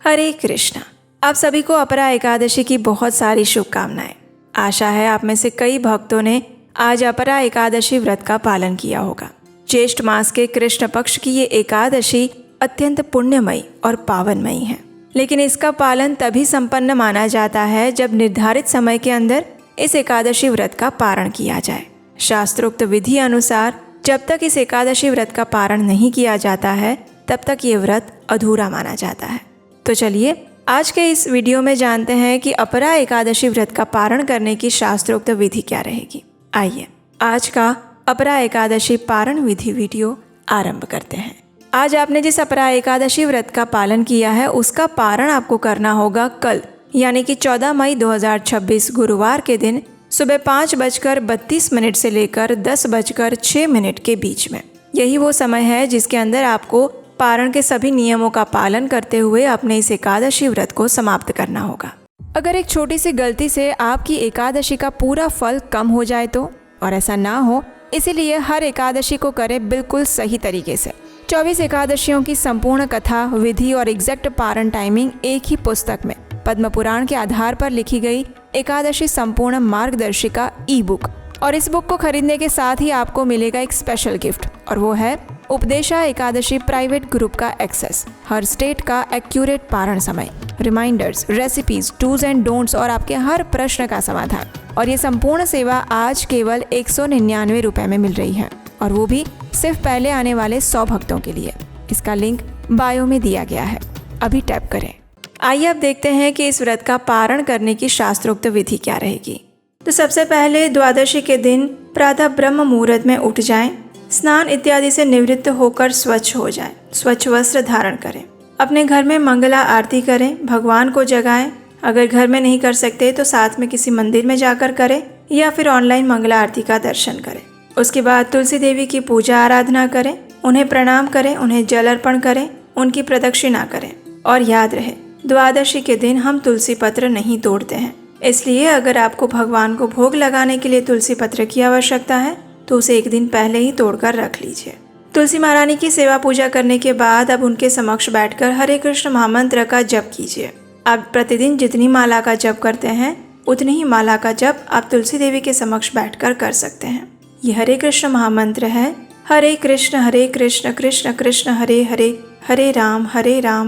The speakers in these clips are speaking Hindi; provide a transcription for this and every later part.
हरे कृष्णा। आप सभी को अपरा एकादशी की बहुत सारी शुभकामनाएं। आशा है आप में से कई भक्तों ने आज अपरा एकादशी व्रत का पालन किया होगा। ज्येष्ठ मास के कृष्ण पक्ष की ये एकादशी अत्यंत पुण्यमयी और पावनमयी है, लेकिन इसका पालन तभी संपन्न माना जाता है जब निर्धारित समय के अंदर इस एकादशी व्रत का पारण किया जाए। शास्त्रोक्त विधि अनुसार जब तक इस एकादशी व्रत का पारण नहीं किया जाता है तब तक ये व्रत अधूरा माना जाता है। तो चलिए आज के इस वीडियो में जानते हैं कि अपरा एकादशी व्रत का पारण करने की शास्त्रोक्त विधि क्या रहेगी। आइए आज का अपरा एकादशी पारण विधि वीडियो आरंभ करते हैं। आज आपने जिस अपरा एकादशी व्रत का पालन किया है उसका पारण आपको करना होगा कल, यानी कि 14 मई 2026 गुरुवार के दिन सुबह 5:32 से लेकर 10:06 के बीच में। यही वो समय है जिसके अंदर आपको पारण के सभी नियमों का पालन करते हुए अपने इस एकादशी व्रत को समाप्त करना होगा। अगर एक छोटी सी गलती से आपकी एकादशी का पूरा फल कम हो जाए तो, और ऐसा ना हो इसीलिए हर एकादशी को करें बिल्कुल सही तरीके से। 24 एकादशियों की संपूर्ण कथा, विधि और एग्जैक्ट पारण टाइमिंग एक ही पुस्तक में पद्म पुराण के आधार पर लिखी गई एकादशी संपूर्ण मार्गदर्शिका ई बुक। और इस बुक को खरीदने के साथ ही आपको मिलेगा एक स्पेशल गिफ्ट, और वो है उपदेशा एकादशी प्राइवेट ग्रुप का एक्सेस, हर स्टेट का एक्यूरेट पारण समय, reminders, recipes, dos and don'ts और आपके हर प्रश्न का समाधान। और ये संपूर्ण सेवा आज केवल 199 रुपए में मिल रही है, और वो भी सिर्फ पहले आने वाले 100 भक्तों के लिए। इसका लिंक बायो में दिया गया है, अभी टैप करें। आइए अब देखते हैं कि इस व्रत का पारण करने की शास्त्रोक्त विधि क्या रहेगी। तो सबसे पहले द्वादशी के दिन प्रातः ब्रह्म मुहूर्त में उठ जाएं, स्नान इत्यादि से निवृत्त होकर स्वच्छ हो जाएं, स्वच्छ वस्त्र धारण करें, अपने घर में मंगला आरती करें, भगवान को जगाएं। अगर घर में नहीं कर सकते तो साथ में किसी मंदिर में जाकर करें या फिर ऑनलाइन मंगला आरती का दर्शन करें। उसके बाद तुलसी देवी की पूजा आराधना करें, उन्हें प्रणाम करें, उन्हें जल अर्पण करें, उनकी प्रदक्षिणा करें। और याद रहे द्वादशी के दिन हम तुलसी पत्र नहीं तोड़ते हैं, इसलिए अगर आपको भगवान को भोग लगाने के लिए तुलसी पत्र की आवश्यकता है तो उसे एक दिन पहले ही तोड़कर रख लीजिए। तुलसी महारानी की सेवा पूजा करने के बाद अब उनके समक्ष बैठकर हरे कृष्ण महामंत्र का जप कीजिए। आप प्रतिदिन जितनी माला का जप करते हैं उतनी ही माला का जप आप तुलसी देवी के समक्ष बैठकर कर सकते हैं। ये हरे कृष्ण महामंत्र है, हरे कृष्ण कृष्ण कृष्ण हरे हरे, हरे राम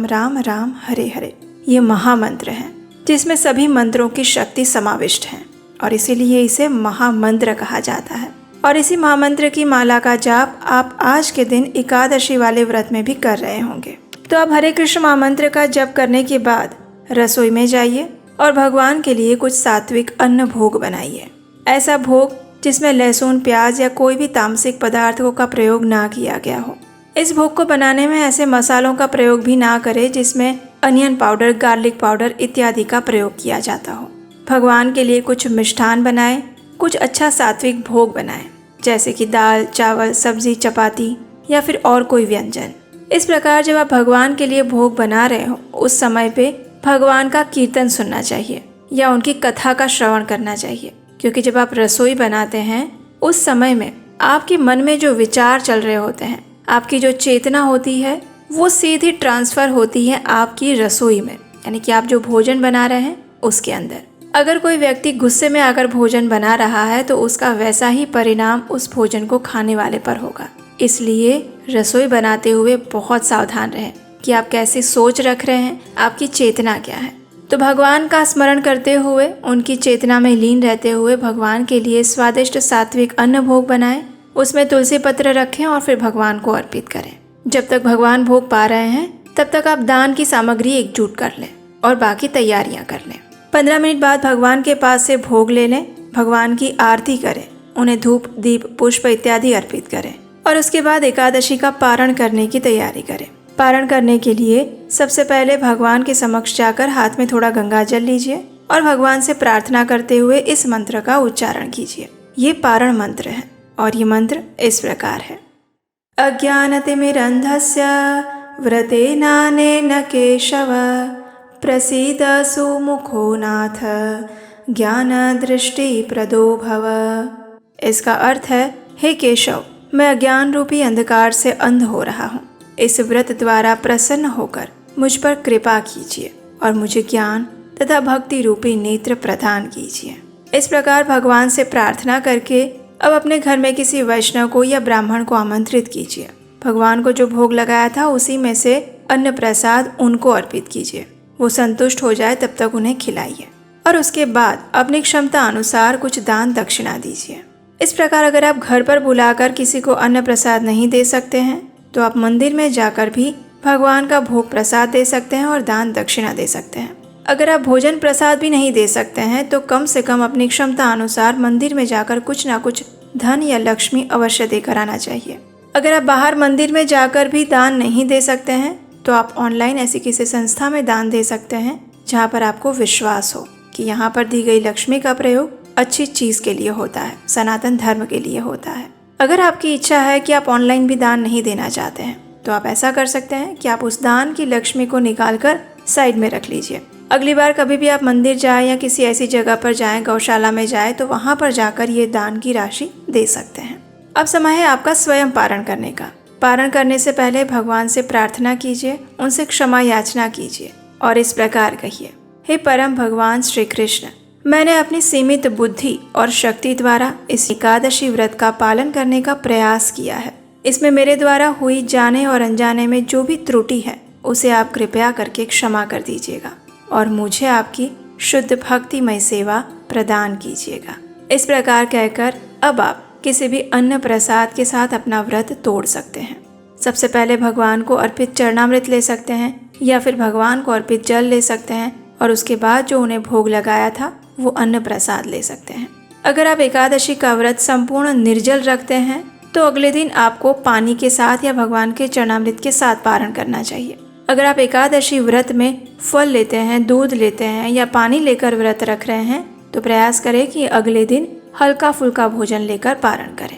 राम राम हरे हरे। ये महामंत्र है जिसमें सभी मंत्रों की शक्ति समाविष्ट है और इसीलिए इसे महामंत्र कहा जाता है। और इसी महामंत्र की माला का जाप आप आज के दिन एकादशी वाले व्रत में भी कर रहे होंगे। तो अब हरे कृष्ण महामंत्र का जप करने के बाद रसोई में जाइए और भगवान के लिए कुछ सात्विक अन्न भोग बनाइए। ऐसा भोग जिसमें लहसुन, प्याज या कोई भी तामसिक पदार्थों का प्रयोग ना किया गया हो। इस भोग को बनाने में ऐसे मसालों का प्रयोग भी ना करें जिसमें अनियन पाउडर, गार्लिक पाउडर इत्यादि का प्रयोग किया जाता हो। भगवान के लिए कुछ मिष्ठान बनाएं, कुछ अच्छा सात्विक भोग बनाएं, जैसे कि दाल, चावल, सब्जी, चपाती या फिर और कोई व्यंजन। इस प्रकार जब आप भगवान के लिए भोग बना रहे हो उस समय पे भगवान का कीर्तन सुनना चाहिए या उनकी कथा का श्रवण करना चाहिए, क्योंकि जब आप रसोई बनाते हैं उस समय में आपके मन में जो विचार चल रहे होते हैं, आपकी जो चेतना होती है वो सीधी ट्रांसफर होती है आपकी रसोई में, यानी कि आप जो भोजन बना रहे हैं उसके अंदर। अगर कोई व्यक्ति गुस्से में आकर भोजन बना रहा है तो उसका वैसा ही परिणाम उस भोजन को खाने वाले पर होगा। इसलिए रसोई बनाते हुए बहुत सावधान रहें कि आप कैसे सोच रख रहे हैं, आपकी चेतना क्या है। तो भगवान का स्मरण करते हुए, उनकी चेतना में लीन रहते हुए भगवान के लिए स्वादिष्ट सात्विक अन्न भोग बनाएं, उसमें तुलसी पत्र रखें और फिर भगवान को अर्पित करें। जब तक भगवान भोग पा रहे हैं तब तक आप दान की सामग्री एकजुट कर लें और बाकी तैयारियां कर लें। 15 मिनट बाद भगवान के पास से भोग ले लें, भगवान की आरती करें, उन्हें धूप, दीप, पुष्प इत्यादि अर्पित करें और उसके बाद एकादशी का पारण करने की तैयारी करें। पारण करने के लिए सबसे पहले भगवान के समक्ष जाकर हाथ में थोड़ा गंगा जल लीजिए और भगवान से प्रार्थना करते हुए इस मंत्र का उच्चारण कीजिए। ये पारण मंत्र है और ये मंत्र इस प्रकार है। अज्ञानतिमिरन्धस्य व्रतेनानेन केशव प्रसीद सुमुखो नाथ ज्ञान दृष्टि प्रदो भव। इसका अर्थ है, हे केशव, मैं अज्ञान रूपी अंधकार से अंध हो रहा हूँ। इस व्रत द्वारा प्रसन्न होकर मुझ पर कृपा कीजिए और मुझे ज्ञान तथा भक्ति रूपी नेत्र प्रदान कीजिए। इस प्रकार भगवान से प्रार्थना करके अब अपने घर में किसी वैष्णव को या ब्राह्मण को आमंत्रित कीजिए। भगवान को जो भोग लगाया था उसी में से अन्न प्रसाद उनको अर्पित कीजिए। वो संतुष्ट हो जाए तब तक उन्हें खिलाइए और उसके बाद अपनी क्षमता अनुसार कुछ दान दक्षिणा दीजिए। इस प्रकार अगर आप घर पर बुलाकर किसी को अन्न प्रसाद नहीं दे सकते हैं तो आप मंदिर में जाकर भी भगवान का भोग प्रसाद दे सकते हैं और दान दक्षिणा दे सकते हैं। अगर आप भोजन प्रसाद भी नहीं दे सकते हैं तो कम से कम अपनी क्षमता अनुसार मंदिर में जाकर कुछ ना कुछ धन या लक्ष्मी अवश्य देकर आना चाहिए। अगर आप बाहर मंदिर में जाकर भी दान नहीं दे सकते हैं तो आप ऑनलाइन ऐसी किसी संस्था में दान दे सकते हैं जहाँ पर आपको विश्वास हो कि यहाँ पर दी गई लक्ष्मी का प्रयोग अच्छी चीज़ के लिए होता है, सनातन धर्म के लिए होता है। अगर आपकी इच्छा है कि आप ऑनलाइन भी दान नहीं देना चाहते हैं तो आप ऐसा कर सकते हैं कि आप उस दान की लक्ष्मी को निकाल कर साइड में रख लीजिए। अगली बार कभी भी आप मंदिर जाएं या किसी ऐसी जगह पर जाएं, गौशाला में जाएं, तो वहाँ पर जाकर ये दान की राशि दे सकते हैं। अब समय है आपका स्वयं पारण करने का। पारण करने से पहले भगवान से प्रार्थना कीजिए, उनसे क्षमा याचना कीजिए और इस प्रकार कहिए, हे परम भगवान श्री कृष्ण, मैंने अपनी सीमित बुद्धि और शक्ति द्वारा इस एकादशी व्रत का पालन करने का प्रयास किया है। इसमें मेरे द्वारा हुई जाने और अनजाने में जो भी त्रुटि है उसे आप कृपया करके क्षमा कर दीजिएगा और मुझे आपकी शुद्ध भक्तिमय सेवा प्रदान कीजिएगा। इस प्रकार कहकर अब आप किसी भी अन्न प्रसाद के साथ अपना व्रत तोड़ सकते हैं। सबसे पहले भगवान को अर्पित चरणामृत ले सकते हैं या फिर भगवान को अर्पित जल ले सकते हैं और उसके बाद जो उन्हें भोग लगाया था वो अन्न प्रसाद ले सकते हैं। अगर आप एकादशी का व्रत संपूर्ण निर्जल रखते हैं तो अगले दिन आपको पानी के साथ या भगवान के चरणामृत के साथ पारण करना चाहिए। अगर आप एकादशी व्रत में फल लेते हैं, दूध लेते हैं या पानी लेकर व्रत रख रहे हैं तो प्रयास करें कि अगले दिन हल्का फुल्का भोजन लेकर पारण करें।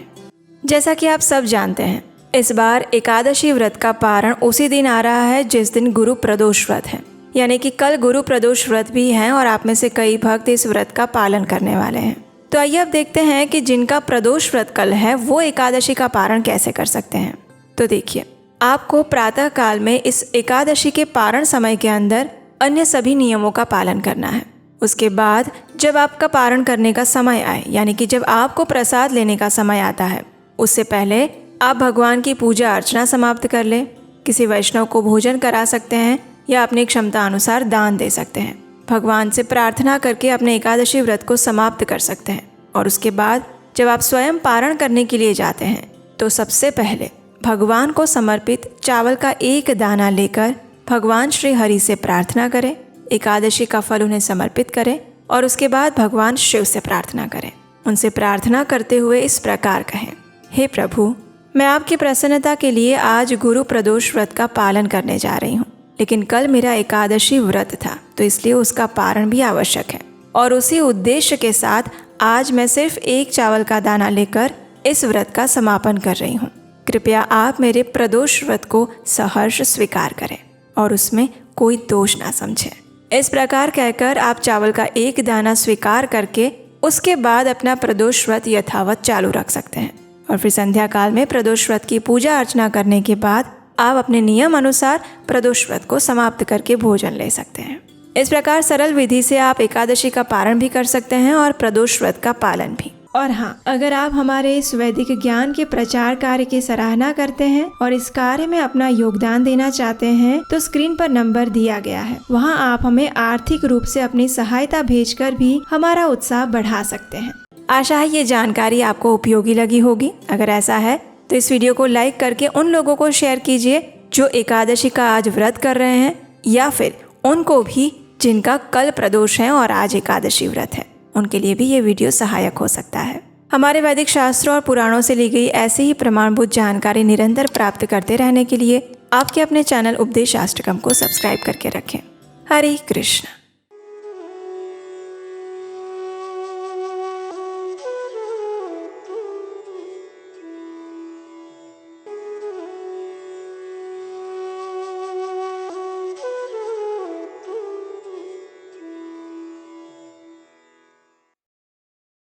जैसा कि आप सब जानते हैं, इस बार एकादशी व्रत का पारण उसी दिन आ रहा है जिस दिन गुरु प्रदोष व्रत है, यानी कि कल गुरु प्रदोष व्रत भी हैं और आप में से कई भक्त इस व्रत का पालन करने वाले हैं। तो आइए अब देखते हैं कि जिनका प्रदोष व्रत कल है वो एकादशी का पारण कैसे कर सकते हैं। तो देखिए, आपको प्रातः काल में इस एकादशी के पारण समय के अंदर अन्य सभी नियमों का पालन करना है। उसके बाद जब आपका पारण करने का समय आए, यानी कि जब आपको प्रसाद लेने का समय आता है, उससे पहले आप भगवान की पूजा अर्चना समाप्त कर लें। किसी वैष्णव को भोजन करा सकते हैं या अपनी क्षमता अनुसार दान दे सकते हैं। भगवान से प्रार्थना करके अपने एकादशी व्रत को समाप्त कर सकते हैं और उसके बाद जब आप स्वयं पारण करने के लिए जाते हैं तो सबसे पहले भगवान को समर्पित चावल का एक दाना लेकर भगवान श्री हरि से प्रार्थना करें, एकादशी का फल उन्हें समर्पित करें और उसके बाद भगवान शिव से प्रार्थना करें। उनसे प्रार्थना करते हुए इस प्रकार कहें, हे प्रभु, मैं आपकी प्रसन्नता के लिए आज गुरु प्रदोष व्रत का पालन करने जा रही हूँ, लेकिन कल मेरा एकादशी व्रत था तो इसलिए उसका पारण भी आवश्यक है और उसी उद्देश्य के साथ आज मैं सिर्फ एक चावल का दाना लेकर इस व्रत का समापन कर रही हूँ। कृपया आप मेरे प्रदोष व्रत को सहर्ष स्वीकार करें और उसमें कोई दोष ना समझें। इस प्रकार कहकर आप चावल का एक दाना स्वीकार करके उसके बाद अपना प्रदोष व्रत यथावत चालू रख सकते हैं और फिर संध्या काल में प्रदोष व्रत की पूजा अर्चना करने के बाद आप अपने नियम अनुसार प्रदोष व्रत को समाप्त करके भोजन ले सकते हैं। इस प्रकार सरल विधि से आप एकादशी का पारण भी कर सकते हैं और प्रदोष व्रत का पालन भी। और हाँ, अगर आप हमारे इस वैदिक ज्ञान के प्रचार कार्य की सराहना करते हैं और इस कार्य में अपना योगदान देना चाहते हैं तो स्क्रीन पर नंबर दिया गया है, वहाँ आप हमें आर्थिक रूप से अपनी सहायता भेजकर भी हमारा उत्साह बढ़ा सकते हैं। आशा है ये जानकारी आपको उपयोगी लगी होगी। अगर ऐसा है तो इस वीडियो को लाइक करके उन लोगों को शेयर कीजिए जो एकादशी का आज व्रत कर रहे हैं या फिर उनको भी जिनका कल प्रदोष है और आज एकादशी व्रत है, उनके लिए भी ये वीडियो सहायक हो सकता है। हमारे वैदिक शास्त्रों और पुराणों से ली गई ऐसे ही प्रमाणभूत जानकारी निरंतर प्राप्त करते रहने के लिए आपके अपने चैनल उपदेशाष्टकम को सब्सक्राइब करके रखें। हरे कृष्ण।